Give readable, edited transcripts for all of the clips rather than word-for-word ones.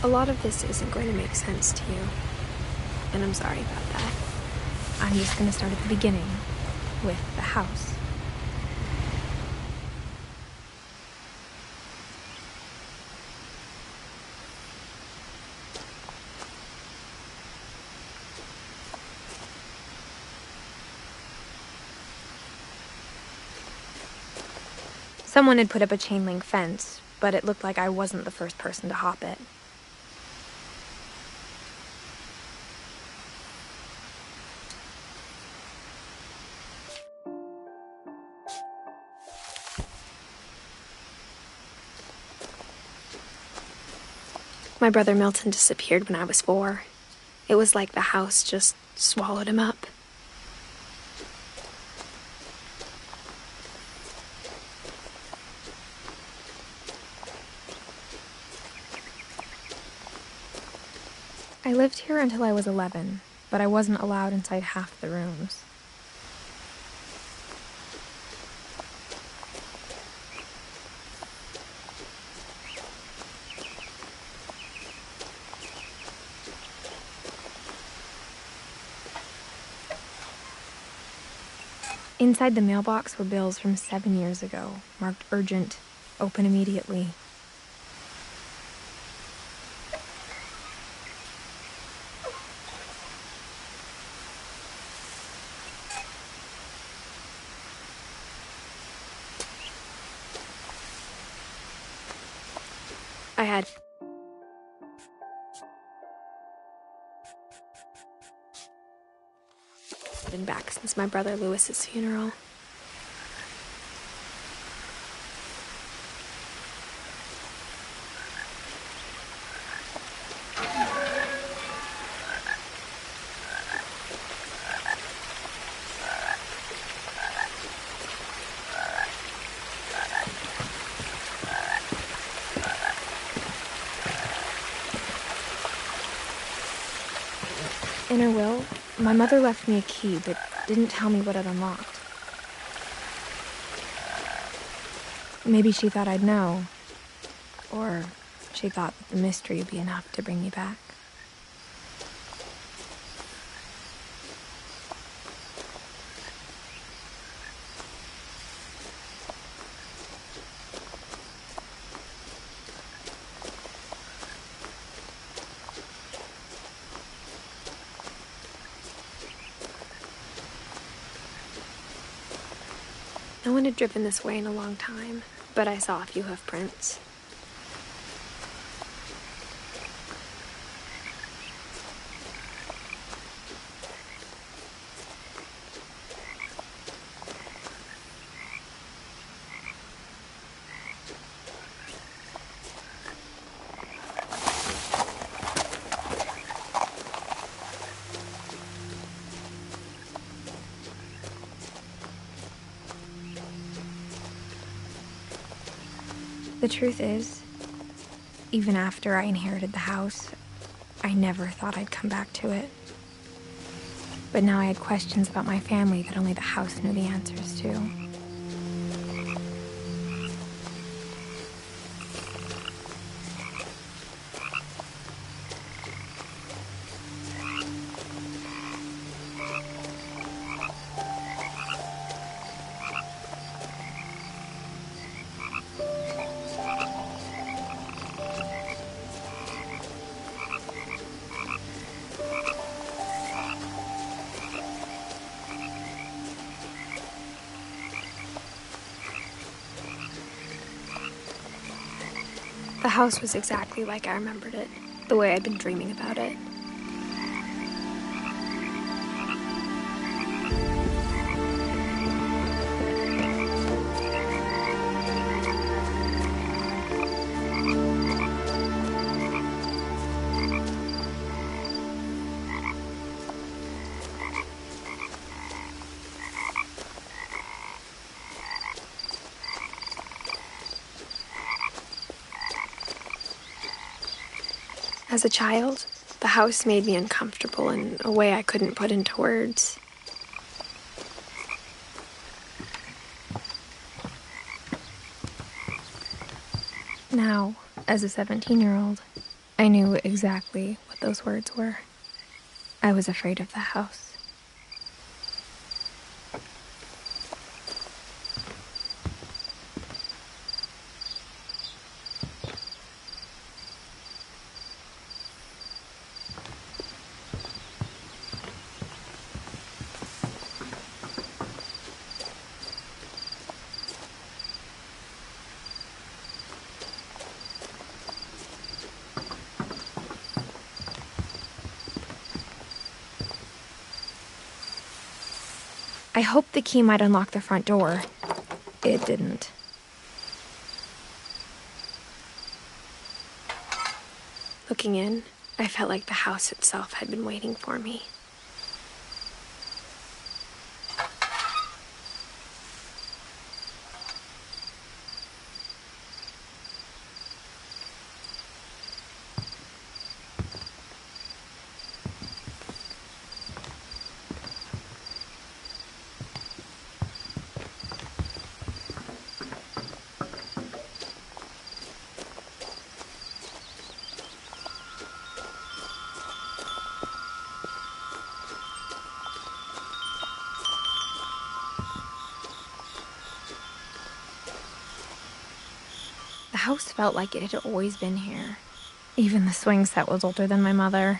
A lot of this isn't going to make sense to you, and I'm sorry about that. I'm just going to start at the beginning, with the house. Someone had put up a chain link fence, but it looked like I wasn't the first person to hop it. My brother Milton disappeared when I was 4. It was like the house just swallowed him up. I lived here until I was 11, but I wasn't allowed inside half the rooms. Inside the mailbox were bills from 7 years ago, marked urgent, open immediately. I had been back since my brother Lewis's funeral. In her will, my mother left me a key, but didn't tell me what it unlocked. Maybe she thought I'd know, or she thought that the mystery would be enough to bring me back. No one had driven this way in a long time, but I saw a few hoof prints. The truth is, even after I inherited the house, I never thought I'd come back to it. But now I had questions about my family that only the house knew the answers to. The house was exactly like I remembered it, the way I'd been dreaming about it. As a child, the house made me uncomfortable in a way I couldn't put into words. Now, as a 17-year-old, I knew exactly what those words were. I was afraid of the house. I hoped the key might unlock the front door. It didn't. Looking in, I felt like the house itself had been waiting for me. The house felt like it had always been here. Even the swing set was older than my mother.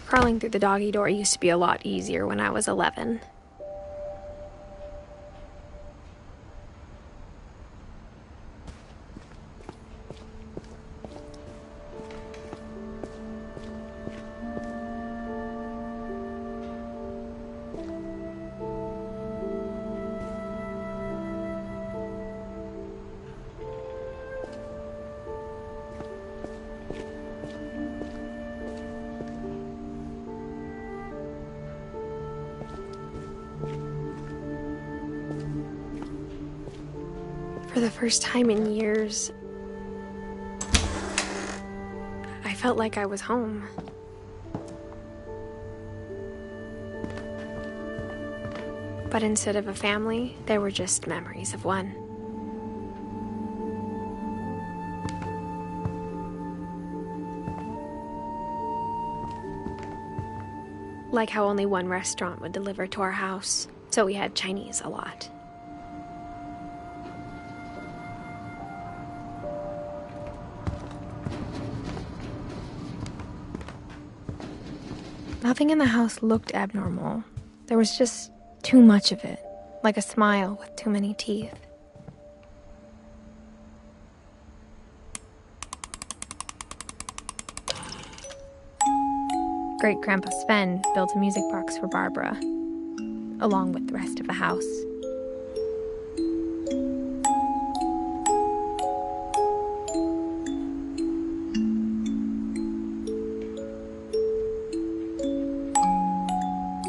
Crawling through the doggy door used to be a lot easier when I was 11. For the first time in years, I felt like I was home. But instead of a family, there were just memories of one. Like how only one restaurant would deliver to our house, so we had Chinese a lot. Nothing in the house looked abnormal. There was just too much of it, like a smile with too many teeth. Great-Grandpa Sven built a music box for Barbara, along with the rest of the house.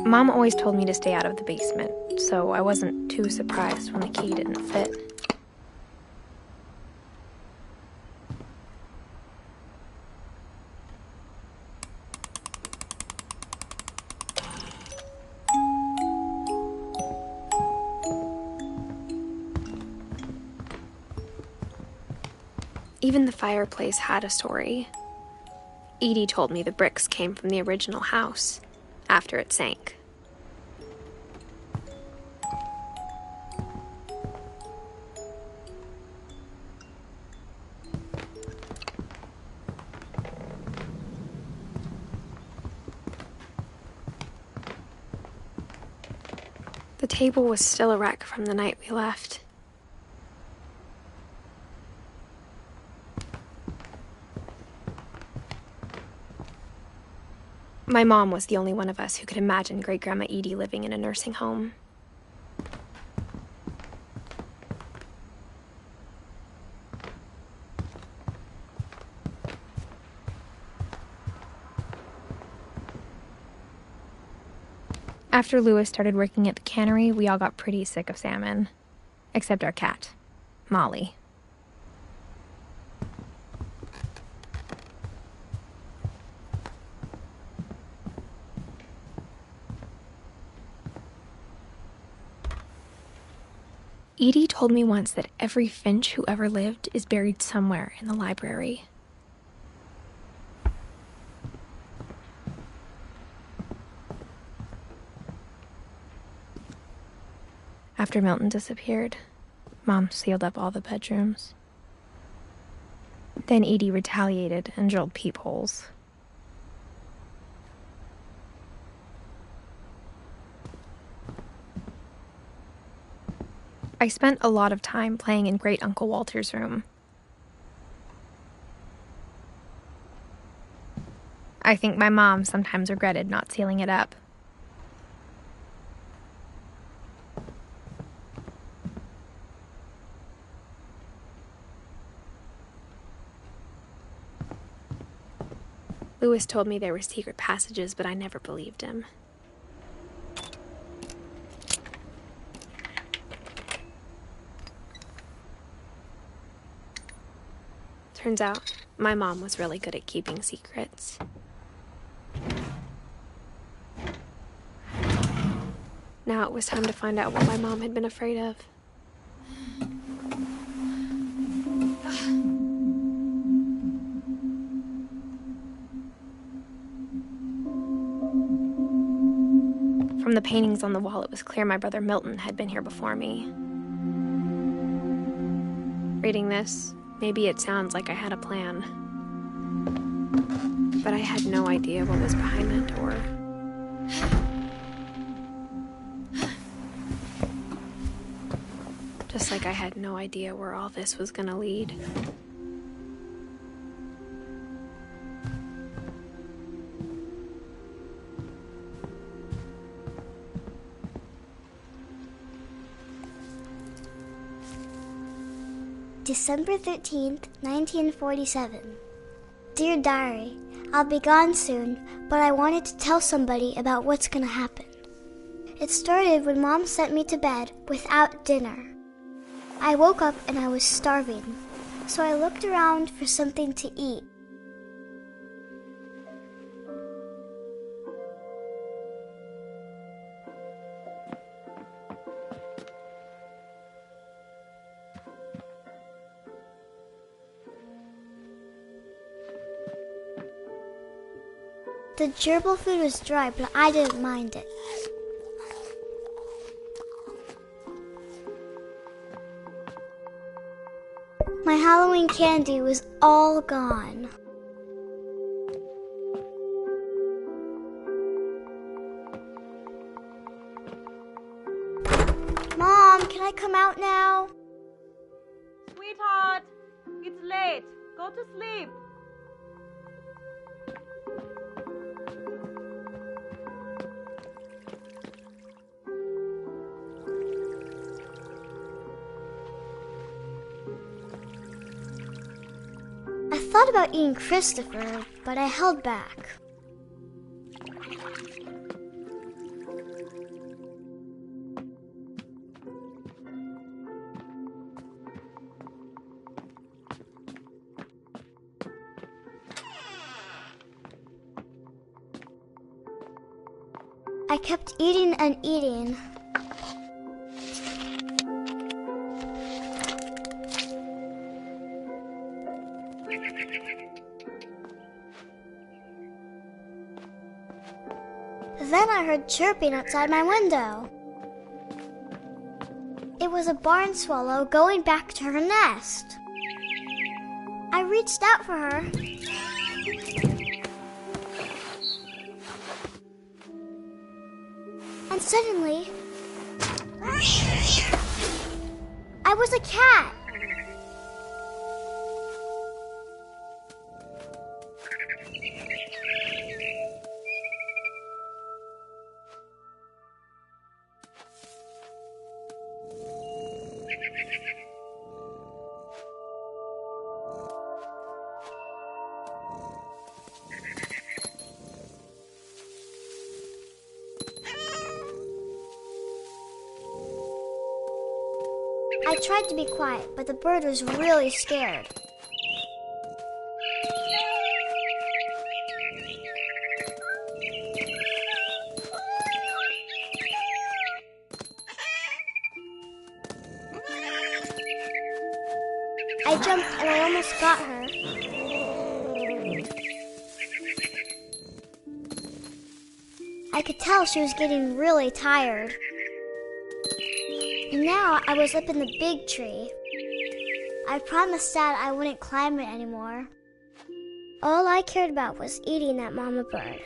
Mom always told me to stay out of the basement, so I wasn't too surprised when the key didn't fit. Even the fireplace had a story. Edie told me the bricks came from the original house, after it sank. The table was still a wreck from the night we left. My mom was the only one of us who could imagine Great-Grandma Edie living in a nursing home. After Louis started working at the cannery, we all got pretty sick of salmon. Except our cat, Molly. Edie told me once that every Finch who ever lived is buried somewhere in the library. After Milton disappeared, Mom sealed up all the bedrooms. Then Edie retaliated and drilled peepholes. I spent a lot of time playing in Great Uncle Walter's room. I think my mom sometimes regretted not sealing it up. Louis told me there were secret passages, but I never believed him. Turns out, my mom was really good at keeping secrets. Now it was time to find out what my mom had been afraid of. From the paintings on the wall, it was clear my brother Milton had been here before me. Reading this, maybe it sounds like I had a plan. But I had no idea what was behind that door. Just like I had no idea where all this was gonna lead. December 13th, 1947. Dear Diary, I'll be gone soon, but I wanted to tell somebody about what's gonna happen. It started when Mom sent me to bed without dinner. I woke up and I was starving, so I looked around for something to eat. The gerbil food was dry, but I didn't mind it. My Halloween candy was all gone. Mom, can I come out now? Sweetheart, it's late. Go to sleep. I thought about eating Christopher, but I held back. I kept eating and eating. Then I heard chirping outside my window. It was a barn swallow going back to her nest. I reached out for her. And suddenly, I was a cat. I tried to be quiet, but the bird was really scared. I jumped and I almost got her. I could tell she was getting really tired. And now I was up in the big tree. I promised Dad I wouldn't climb it anymore. All I cared about was eating that mama bird.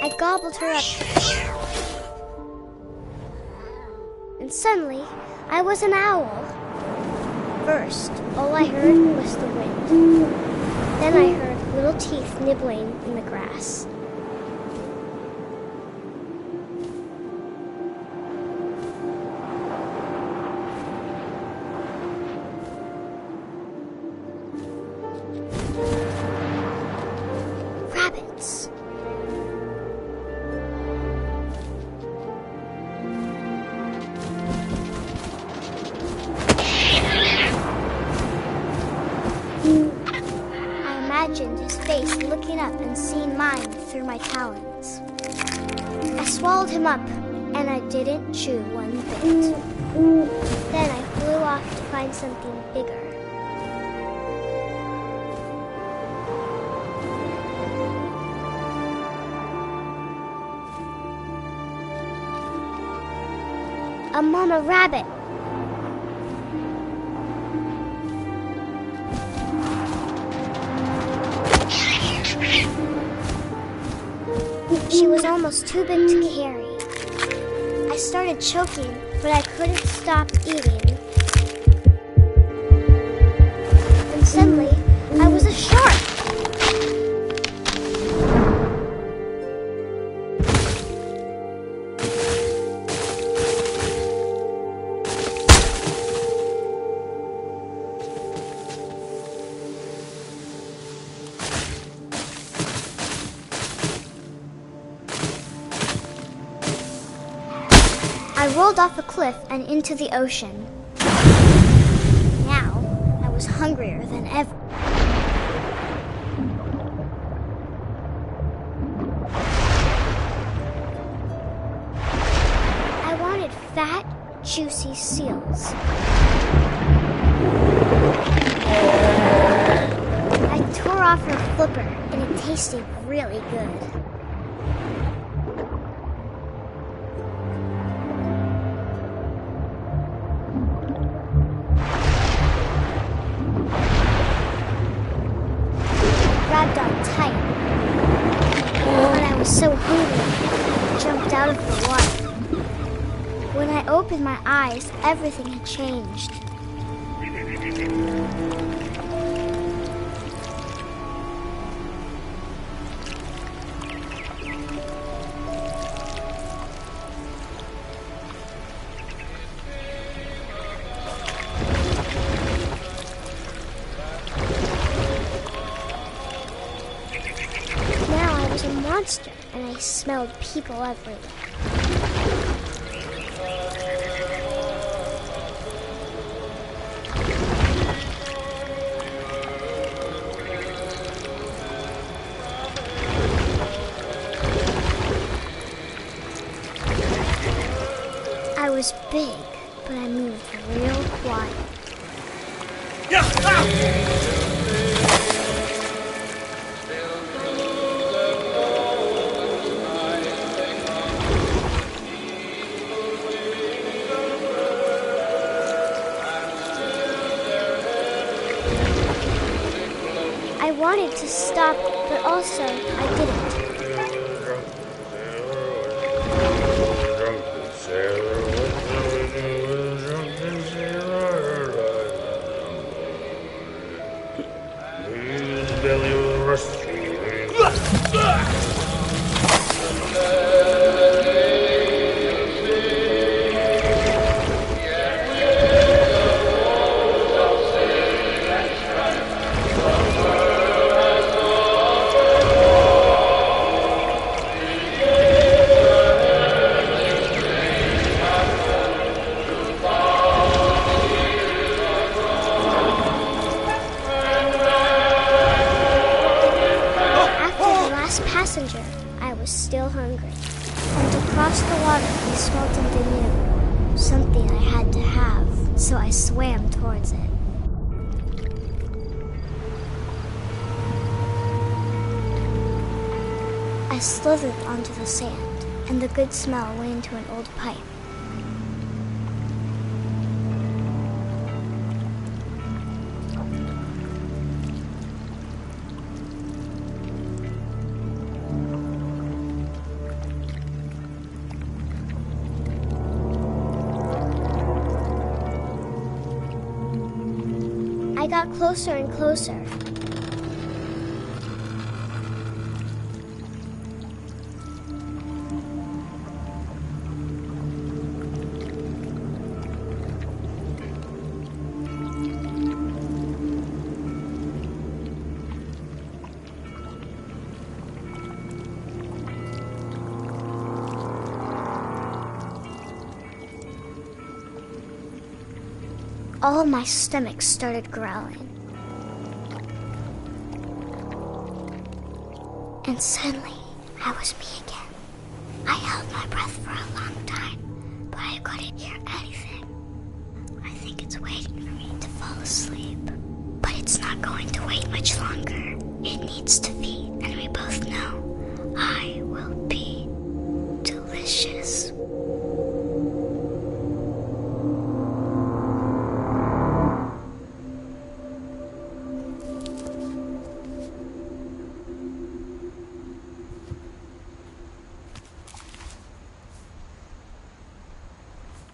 I gobbled her up. And suddenly, I was an owl. First, all I heard was the wind. Then I heard little teeth nibbling in the grass. Rabbits. I imagined his face looking up and seeing mine through my talons. I swallowed him up, and I didn't chew one bit. Then I flew off to find something bigger. A mama rabbit. She was almost too big to carry. I started choking, but I couldn't stop eating. And suddenly, I was a shark. I rolled off a cliff and into the ocean. Now, I was hungrier than ever. I wanted fat, juicy seals. I tore off her flipper, and it tasted really good. Grabbed on tight. But I was so hungry, I jumped out of the water. When I opened my eyes, everything had changed. Monster, and I smelled people everywhere. was big, but I moved real quiet. I wanted to stop, but also I didn't. Passenger, I was still hungry. And to cross the water, I smelled something new. Something I had to have, so I swam towards it. I slithered onto the sand, and the good smell went into an old pipe. I got closer and closer. All my stomach started growling. And suddenly, I was me again. I held my breath for a long time, but I couldn't hear anything. I think it's waiting for me to fall asleep. But it's not going to wait much longer. It needs to feed, and we both know I will be delicious.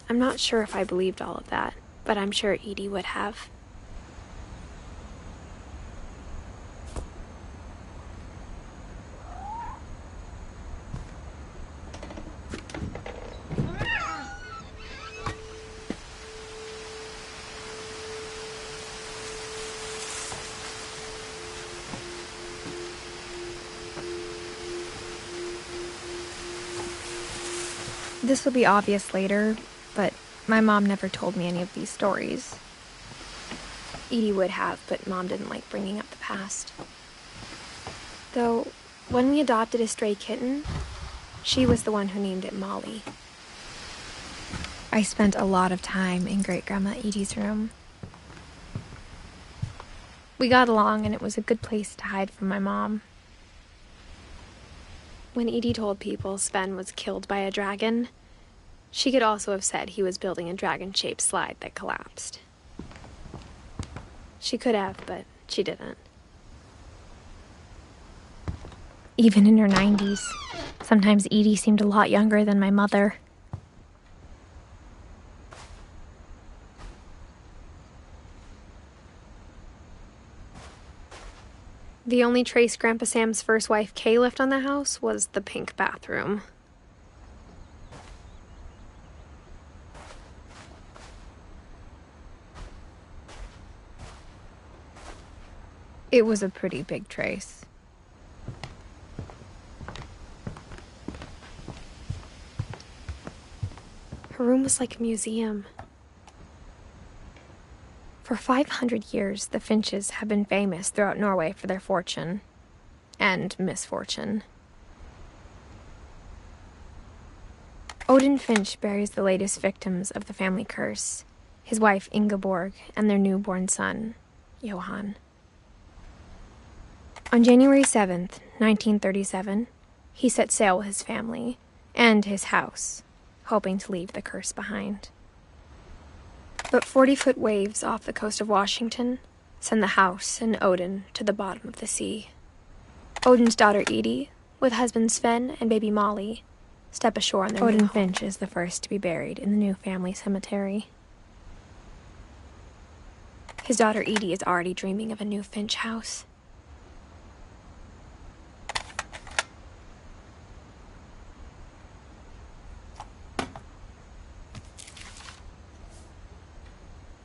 I'm not sure if I believed all of that, but I'm sure Edie would have. This will be obvious later, but my mom never told me any of these stories. Edie would have, but Mom didn't like bringing up the past. Though, when we adopted a stray kitten, she was the one who named it Molly. I spent a lot of time in Great-Grandma Edie's room. We got along, and it was a good place to hide from my mom. When Edie told people Sven was killed by a dragon, she could also have said he was building a dragon-shaped slide that collapsed. She could have, but she didn't. Even in her 90s, sometimes Edie seemed a lot younger than my mother. The only trace Grandpa Sam's first wife, Kay, left on the house was the pink bathroom. It was a pretty big trace. Her room was like a museum. For 500 years, the Finches have been famous throughout Norway for their fortune and misfortune. Odin Finch buries the latest victims of the family curse, his wife Ingeborg and their newborn son, Johann. On January 7th, 1937, he set sail with his family and his house, hoping to leave the curse behind. But 40-foot waves off the coast of Washington send the house and Odin to the bottom of the sea. Odin's daughter Edie, with husband Sven and baby Molly, step ashore on their Odin Finch is the first to be buried in the new family cemetery. His daughter Edie is already dreaming of a new Finch house.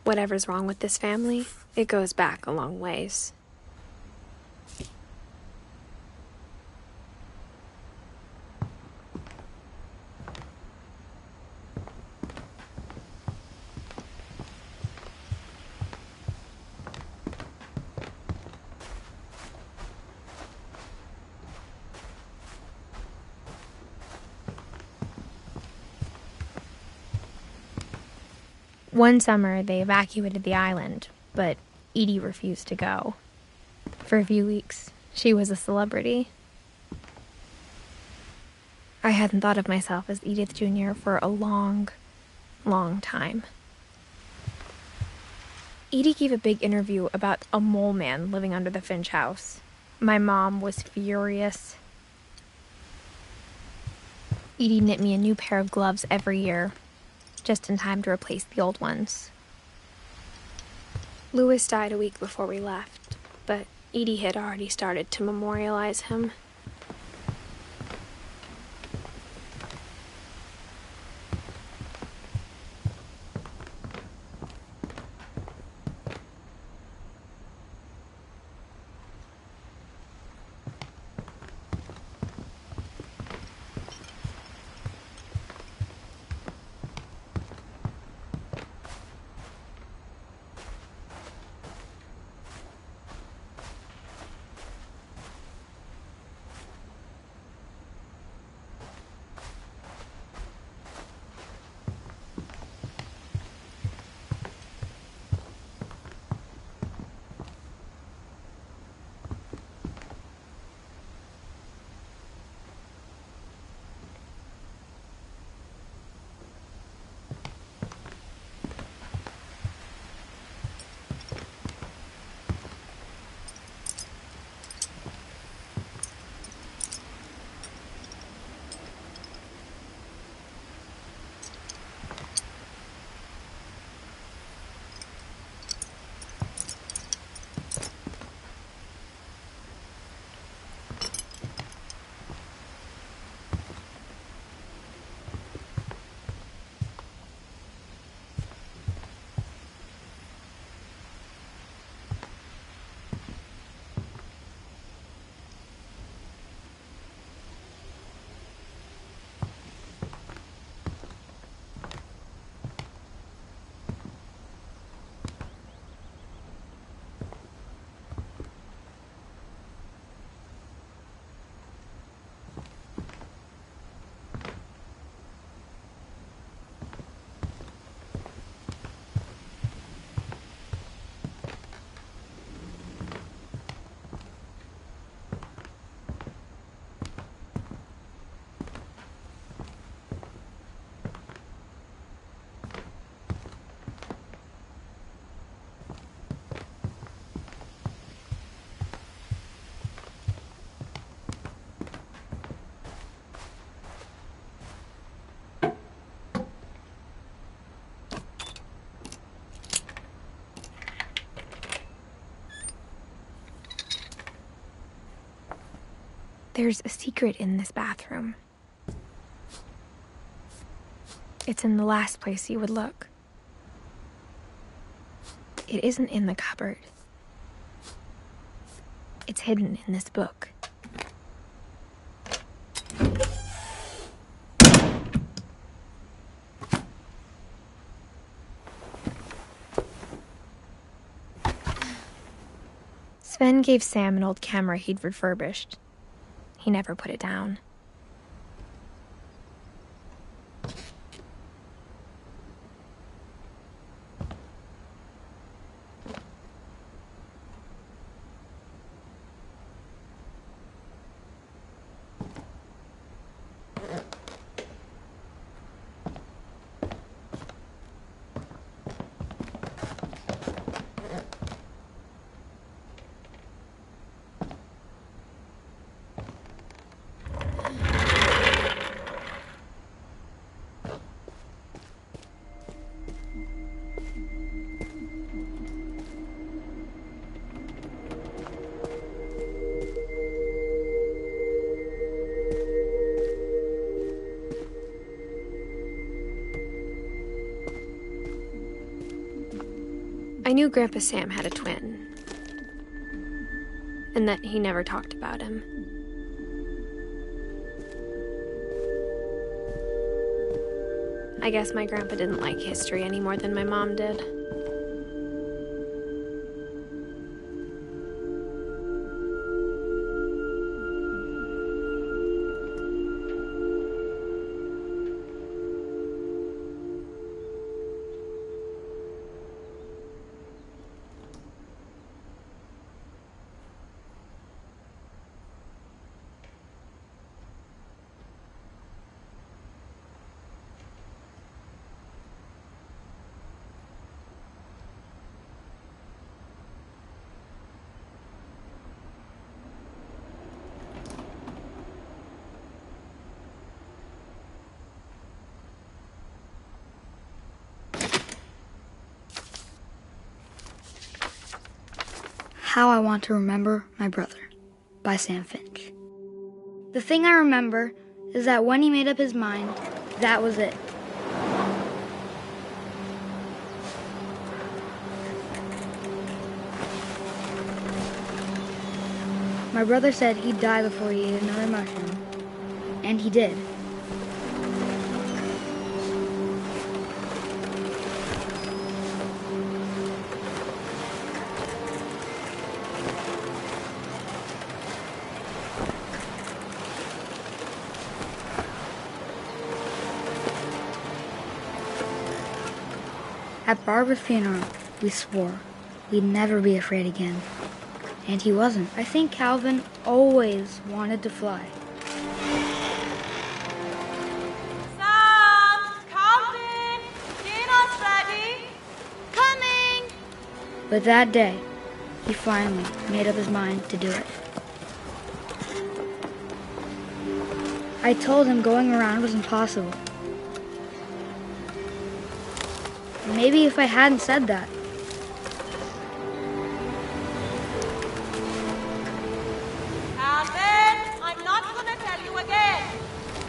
Whatever's wrong with this family, it goes back a long ways. One summer, they evacuated the island, but Edie refused to go. For a few weeks, she was a celebrity. I hadn't thought of myself as Edith Jr. for a long, long time. Edie gave a big interview about a mole man living under the Finch house. My mom was furious. Edie knit me a new pair of gloves every year, just in time to replace the old ones. Louis died a week before we left, but Edie had already started to memorialize him. There's a secret in this bathroom. It's in the last place you would look. It isn't in the cupboard. It's hidden in this book. Sven gave Sam an old camera he'd refurbished. He never put it down. I knew Grandpa Sam had a twin, and that he never talked about him. I guess my grandpa didn't like history any more than my mom did. How I Want to Remember My Brother by Sam Finch. The thing I remember is that when he made up his mind, that was it. My brother said he'd die before he ate another mushroom, and he did. At Barbara's funeral, we swore we'd never be afraid again. And he wasn't. I think Calvin always wanted to fly. Sam! Calvin! Dinner's ready! Coming! But that day, he finally made up his mind to do it. I told him going around was impossible. Maybe if I hadn't said that, Calvin! I'm not gonna tell you again!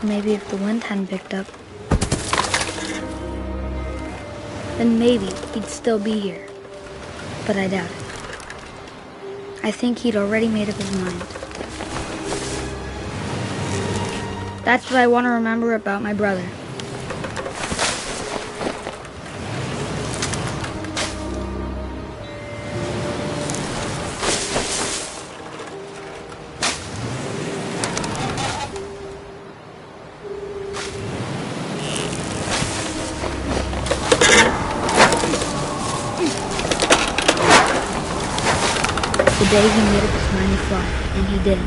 maybe if the wind hadn't picked up, then maybe he'd still be here. But I doubt it. I think he'd already made up his mind. That's what I want to remember about my brother. The day he made up his mind to fly, and he did.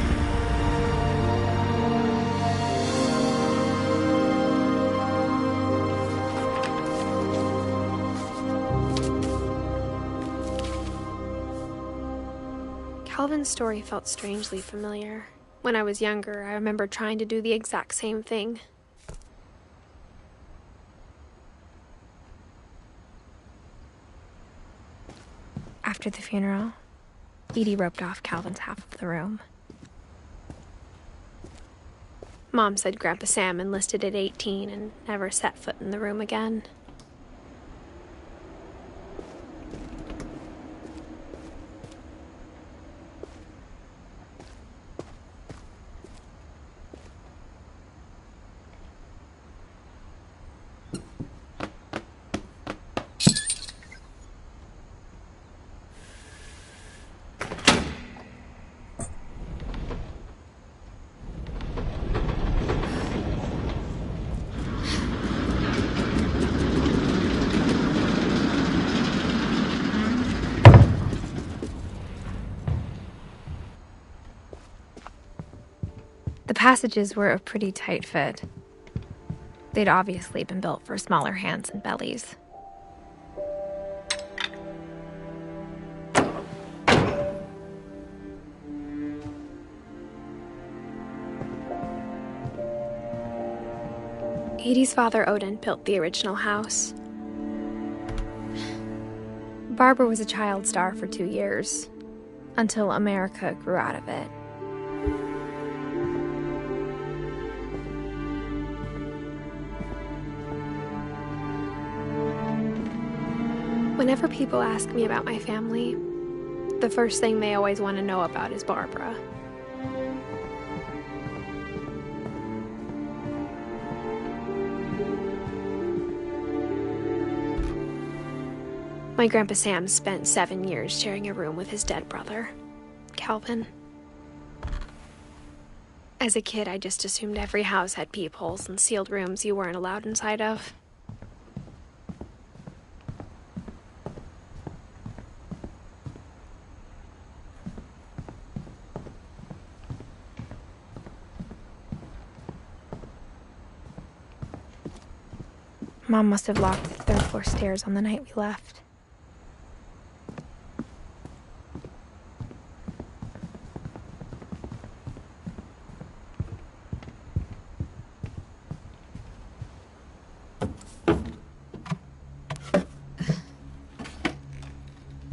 Calvin's story felt strangely familiar. When I was younger, I remember trying to do the exact same thing. After the funeral, Edie roped off Calvin's half of the room. Mom said Grandpa Sam enlisted at 18 and never set foot in the room again. The passages were a pretty tight fit. They'd obviously been built for smaller hands and bellies. Edie's father, Odin, built the original house. Barbara was a child star for 2 years, until America grew out of it. Whenever people ask me about my family, the first thing they always want to know about is Barbara. My Grandpa Sam spent 7 years sharing a room with his dead brother, Calvin. As a kid, I just assumed every house had peepholes and sealed rooms you weren't allowed inside of. Mom must have locked the third floor stairs on the night we left.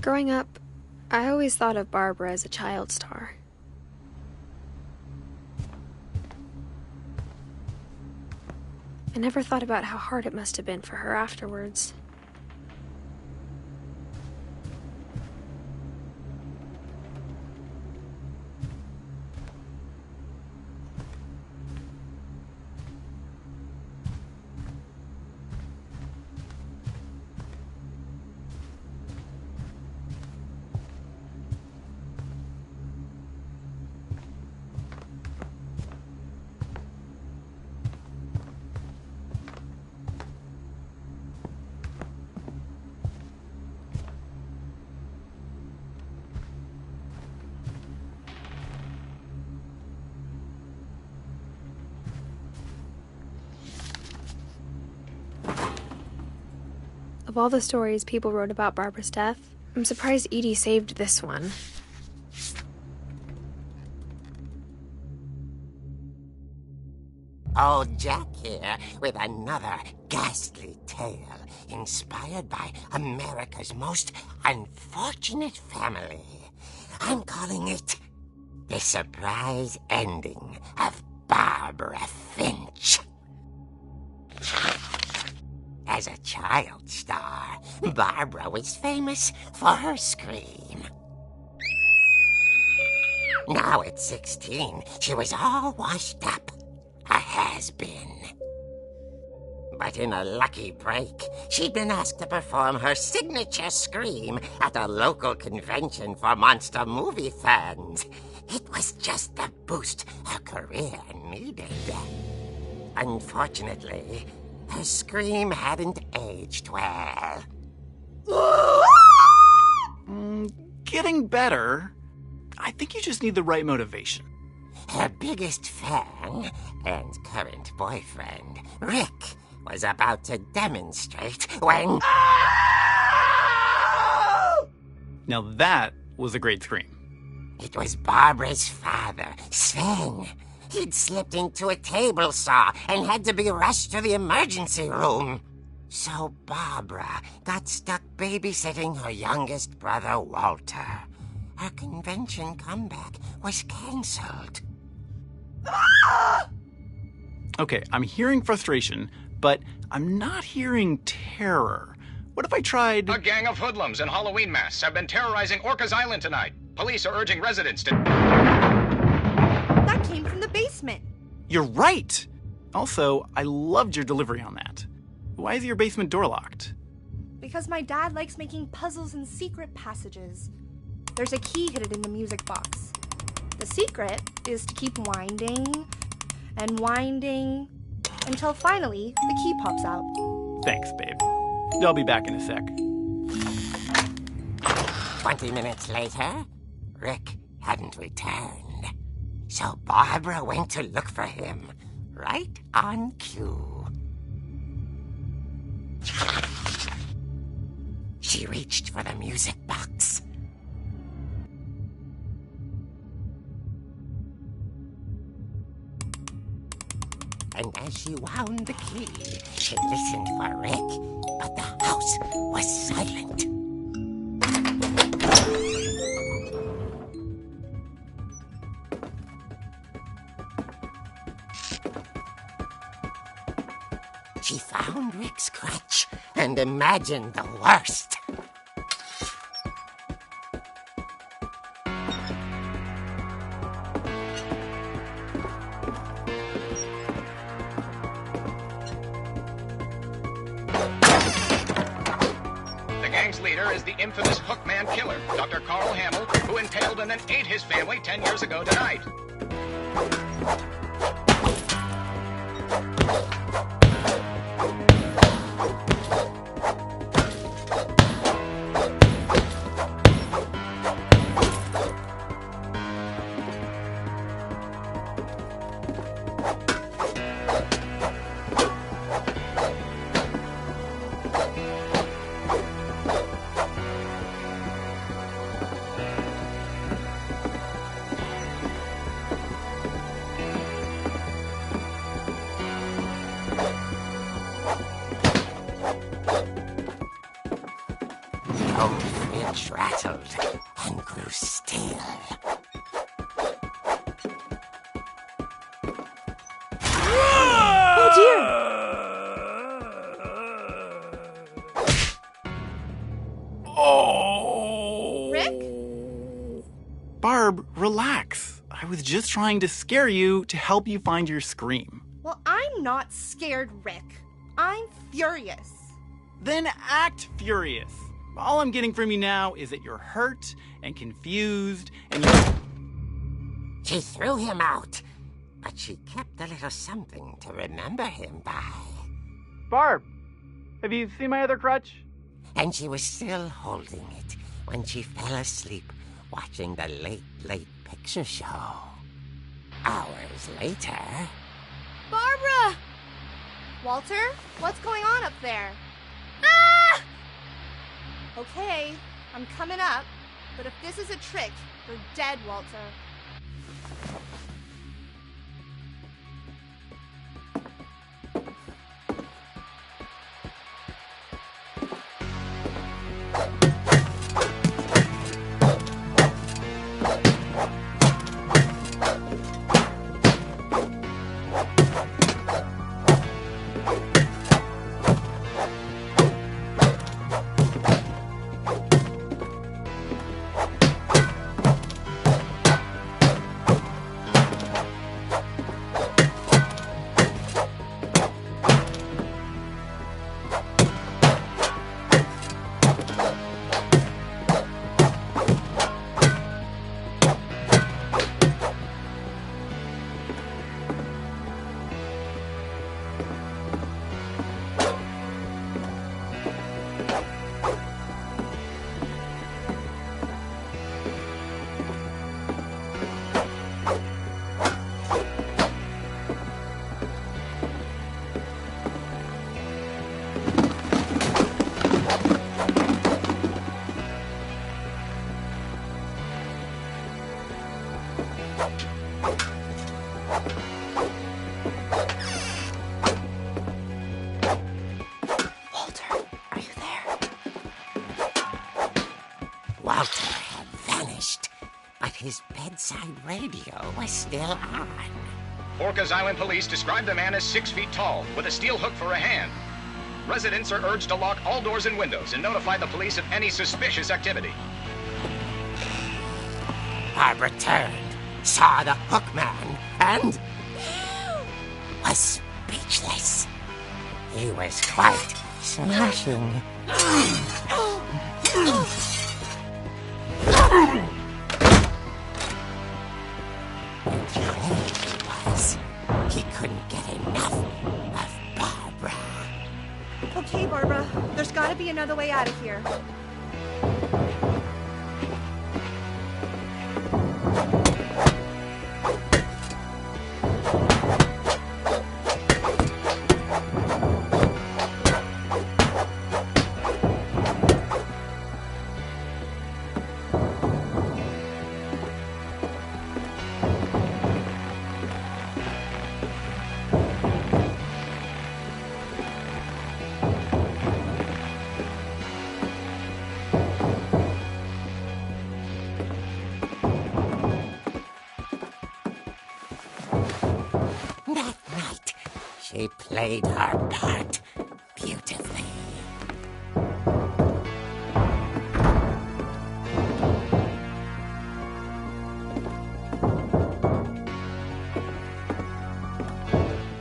Growing up, I always thought of Barbara as a child star. I never thought about how hard it must have been for her afterwards. Of all the stories people wrote about Barbara's death, I'm surprised Edie saved this one. Old Jack here with another ghastly tale inspired by America's most unfortunate family. I'm calling it The Surprise Ending of Barbara Finch. As a child star, Barbara was famous for her scream. Now at 16, she was all washed up. A has-been. But in a lucky break, she'd been asked to perform her signature scream at a local convention for monster movie fans. It was just the boost her career needed. Unfortunately, her scream hadn't aged well. Getting better. I think you just need the right motivation. Her biggest fan and current boyfriend, Rick, was about to demonstrate when... Now that was a great scream. It was Barbara's father, Sven. He'd slipped into a table saw and had to be rushed to the emergency room. So Barbara got stuck babysitting her youngest brother, Walter. Her convention comeback was cancelled. Okay, I'm hearing frustration, but I'm not hearing terror. What if I tried... A gang of hoodlums in Halloween masks have been terrorizing Orcas Island tonight. Police are urging residents to... That came from the basement. You're right! Also, I loved your delivery on that. Why is your basement door locked? Because my dad likes making puzzles and secret passages. There's a key hidden in the music box. The secret is to keep winding and winding until finally the key pops out. Thanks, babe. I'll be back in a sec. 20 minutes later, Rick hadn't returned. So Barbara went to look for him, right on cue. She reached for the music box. And as she wound the key, she listened for Rick, but the house was silent. She found Rick's crutch and imagined the worst. gang's leader is the infamous Hookman killer, Dr. Carl Hamill, who impaled and then ate his family 10 years ago tonight. Old Fitch rattled and grew still. Oh dear! Oh! Rick? Barb, relax. I was just trying to scare you to help you find your scream. Well, I'm not scared, Rick. I'm furious. Then act furious. All I'm getting from you now is that you're hurt and confused and you... She threw him out, but she kept a little something to remember him by. Barb, have you seen my other crutch? And she was still holding it when she fell asleep watching the late picture show. Hours later... Barbara! Walter, what's going on up there? Ah! Okay, I'm coming up, but if this is a trick, you're dead, Walter. Walter had vanished, but his bedside radio was still on. Orcas Island police described the man as 6 feet tall, with a steel hook for a hand. Residents are urged to lock all doors and windows and notify the police of any suspicious activity. Barbara turned, saw the hook man, and was speechless. He was quite smashing. And there he was. He couldn't get enough of Barbara. Okay, Barbara, there's gotta be another way out of here. That night, she played her part beautifully.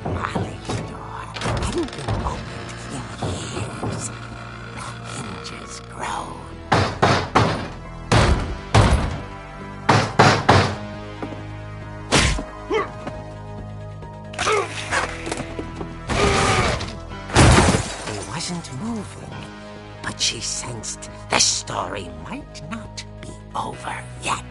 Molly's door hadn't been opened in years. The hinges groaned. But she sensed the story might not be over yet.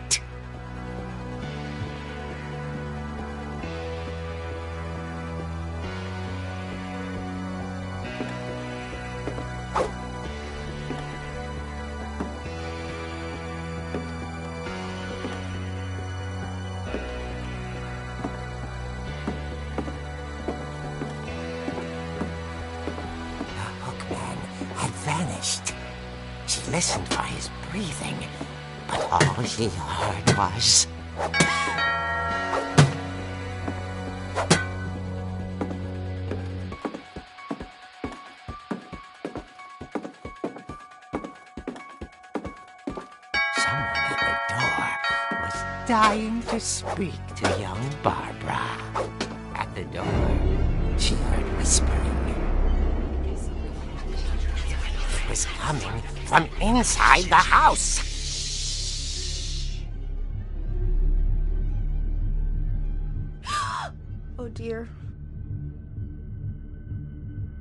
Vanished. She listened for his breathing, but all she heard was... Someone at the door was dying to speak to young Barbara. At the door, she heard whispering. Was coming from inside the house. Oh dear.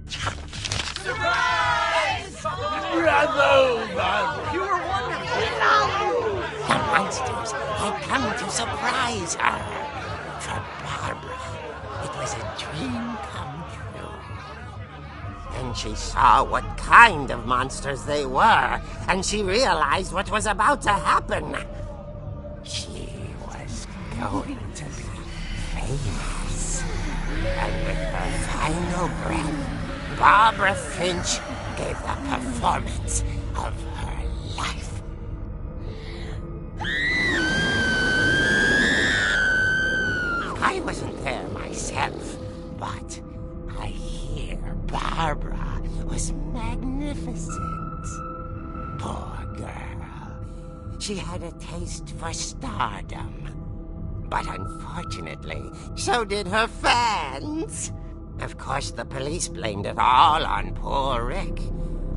Surprise! Bravo, Barbara! You were wonderful. The monsters had come to surprise her. For Barbara, it was a dream come true. Then she saw what kind of monsters they were, and she realized what was about to happen. She was going to be famous. And with her final breath, Barbara Finch gave the performance of her life. I wasn't there myself, but I hear Barbara was magnificent. Poor girl. She had a taste for stardom. But unfortunately, so did her fans. Of course, the police blamed it all on poor Rick,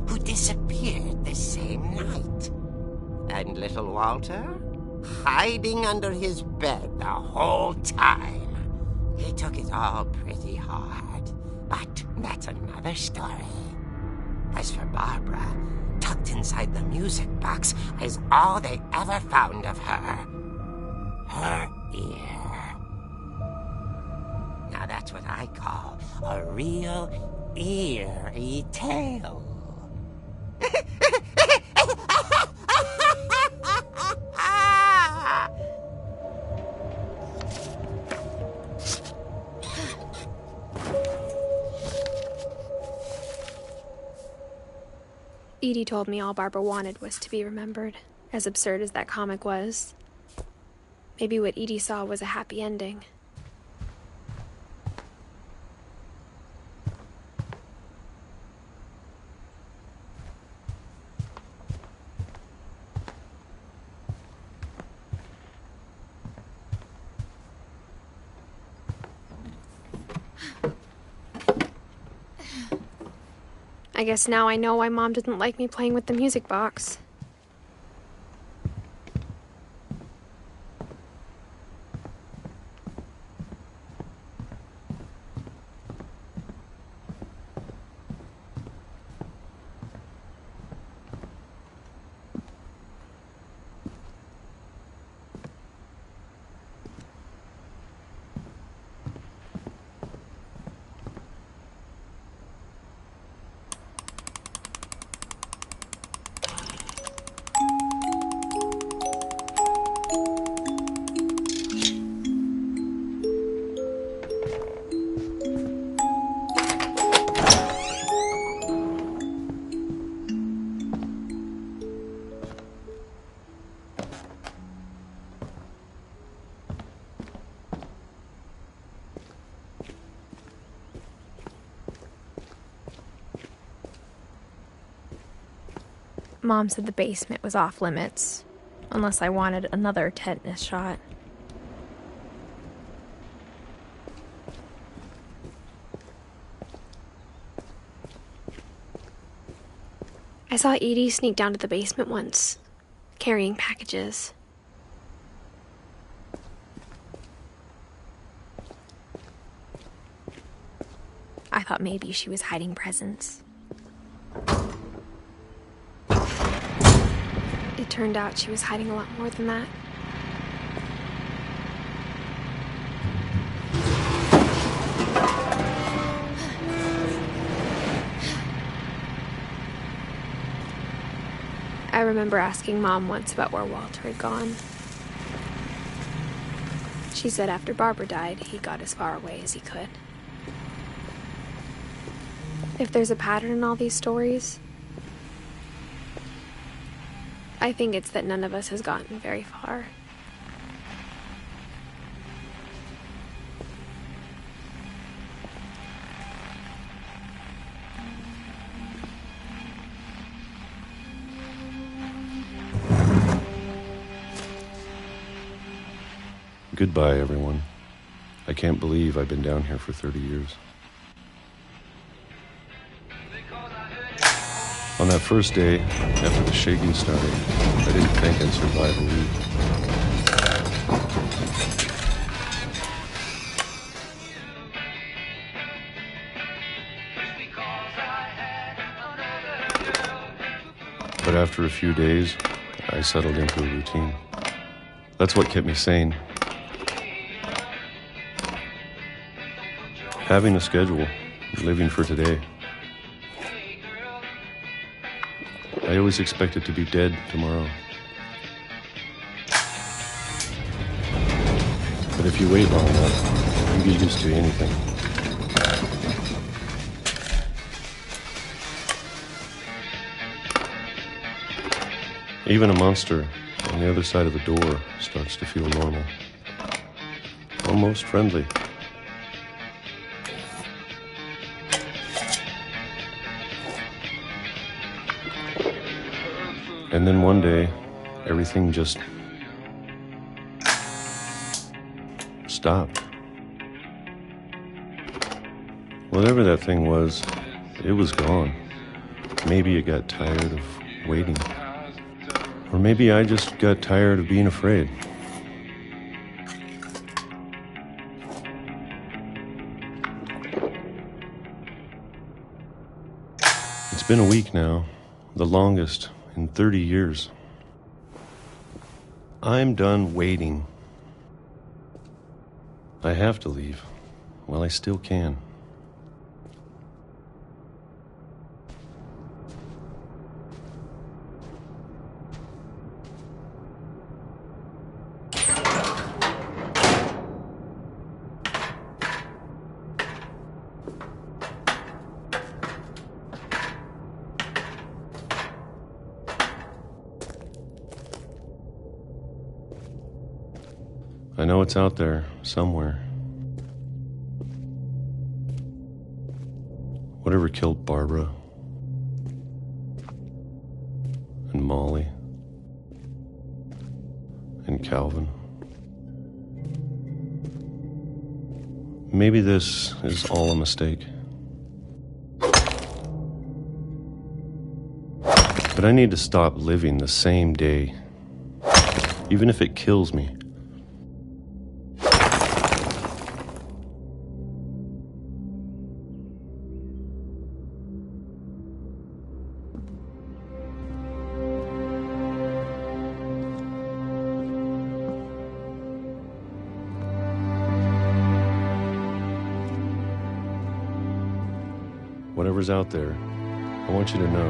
who disappeared the same night. And little Walter, hiding under his bed the whole time. He took it all pretty hard, but that's another story. As for Barbara, tucked inside the music box is all they ever found of her. Her ear. Now that's what I call a real eerie tale. Edie told me all Barbara wanted was to be remembered, as absurd as that comic was. Maybe what Edie saw was a happy ending. I guess now I know why Mom didn't like me playing with the music box. Mom said the basement was off limits, unless I wanted another tetanus shot. I saw Edie sneak down to the basement once, carrying packages. I thought maybe she was hiding presents. turned out she was hiding a lot more than that. I remember asking Mom once about where Walter had gone. She said after Barbara died, he got as far away as he could. If there's a pattern in all these stories, I think it's that none of us has gotten very far. Goodbye, everyone. I can't believe I've been down here for 30 years. On that first day, after the shaking started, I didn't think I'd survive a week. But after a few days, I settled into a routine. That's what kept me sane. Having a schedule, living for today. I always expected to be dead tomorrow. But if you wait long enough, you get used to anything. Even a monster on the other side of the door starts to feel normal. Almost friendly. And then one day, everything just stopped. Whatever that thing was, it was gone. Maybe it got tired of waiting. Or maybe I just got tired of being afraid. It's been a week now, the longest in 30 years. I'm done waiting. I have to leave while I still can. I know it's out there, somewhere. Whatever killed Barbara and Molly and Calvin. Maybe this is all a mistake. But I need to stop living the same day, even if it kills me. Whatever's out there, I want you to know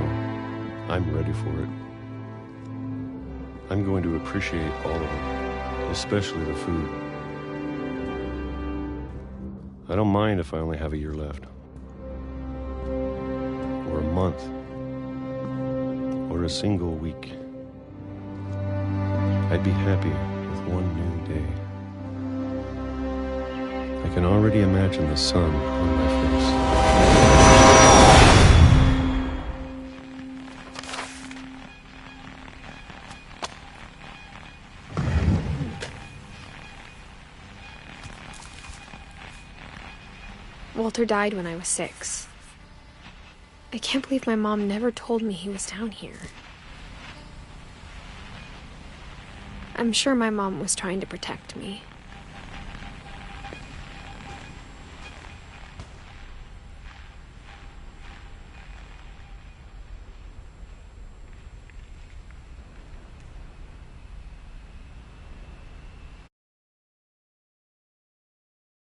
I'm ready for it. I'm going to appreciate all of it, especially the food. I don't mind if I only have a year left, or a month, or a single week. I'd be happy with one new day. I can already imagine the sun on my face. Walter died when I was 6. I can't believe my mom never told me he was down here. I'm sure my mom was trying to protect me.